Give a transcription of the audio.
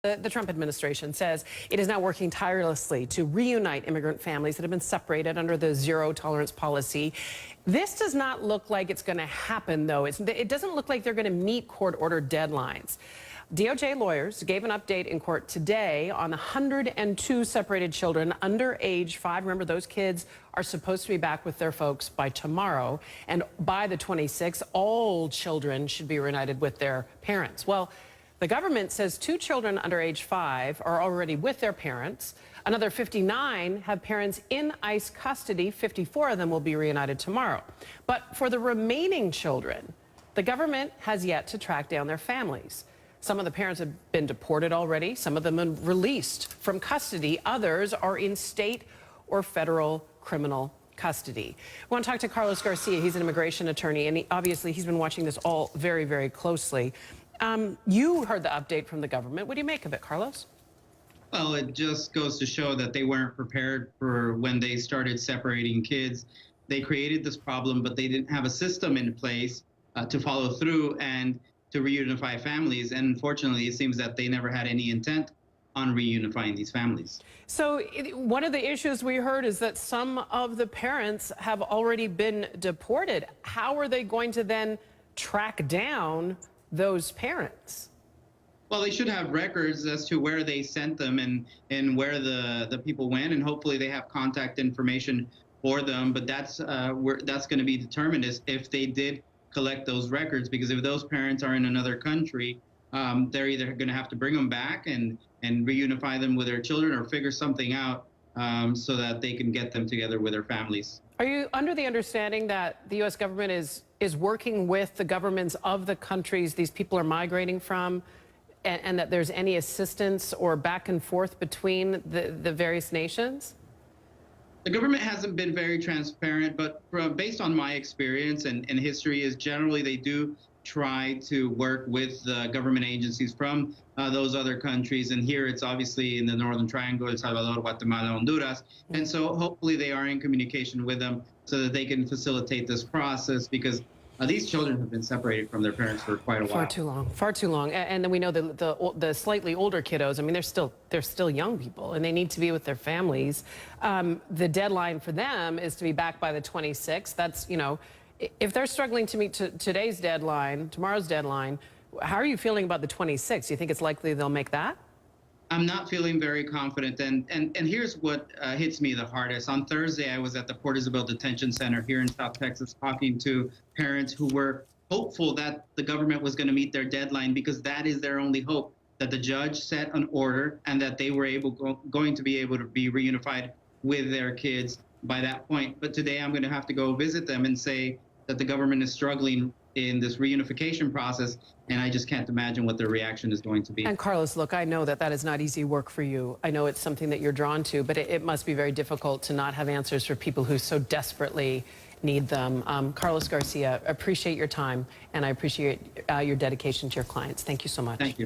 The Trump administration says it is now working tirelessly to reunite immigrant families that have been separated under the zero-tolerance policy. This does not look like it's going to happen, though. It doesn't look like they're going to meet court-ordered deadlines. DOJ lawyers gave an update in court today on 102 separated children under age 5. Remember, those kids are supposed to be back with their folks by tomorrow. And by the 26th, all children should be reunited with their parents. Well, the government says 2 children under age 5 are already with their parents. Another 59 have parents in ICE custody. 54 of them will be reunited tomorrow. But for the remaining children, the government has yet to track down their families. Some of the parents have been deported already. Some of them have been released from custody. Others are in state or federal criminal custody. We want to talk to Carlos Garcia. He's an immigration attorney, and obviously he's been watching this all very, very closely. You heard the update from the government. What do you make of it, Carlos? Well, it just goes to show that they weren't prepared for when they started separating kids. They created this problem, but they didn't have a system in place to follow through and to reunify families. And unfortunately, it seems that they never had any intent on reunifying these families. So one of the issues we heard is that some of the parents have already been deported. How are they going to then track down those parents? Well, they should have records as to where they sent them and where the people went, and hopefully they have contact information for them. But that's going to be determined as if they did collect those records, because if those parents are in another country, they're either going to have to bring them back and reunify them with their children, or figure something out so that they can get them together with their families. Are you under the understanding that the U.S. government is working with the governments of the countries these people are migrating from, and that there's any assistance or back and forth between the various nations? The government hasn't been very transparent, but based on my experience and history, is generally they do try to work with the government agencies from those other countries. And here it's obviously in the Northern Triangle, El Salvador, Guatemala, Honduras. And so hopefully they are in communication with them so that they can facilitate this process, because these children have been separated from their parents for quite a while. Far too long, far too long. And then we know the slightly older kiddos, I mean, they're still young people, and they need to be with their families. The deadline for them is to be back by the 26th. That's, you know, if they're struggling to meet today's deadline, tomorrow's deadline, how are you feeling about the 26th? Do you think it's likely they'll make that? I'm not feeling very confident, and here's what hits me the hardest. On Thursday, I was at the Port Isabel Detention Center here in South Texas talking to parents who were hopeful that the government was going to meet their deadline, because that is their only hope, that the judge set an order and that they were going to be able to be reunified with their kids by that point. But today I'm going to have to go visit them and say that the government is struggling in this reunification process, and I just can't imagine what their reaction is going to be. And Carlos, look, I know that is not easy work for you. I know it's something that you're drawn to, but it must be very difficult to not have answers for people who so desperately need them. Carlos Garcia, appreciate your time, and I appreciate your dedication to your clients. Thank you so much. Thank you.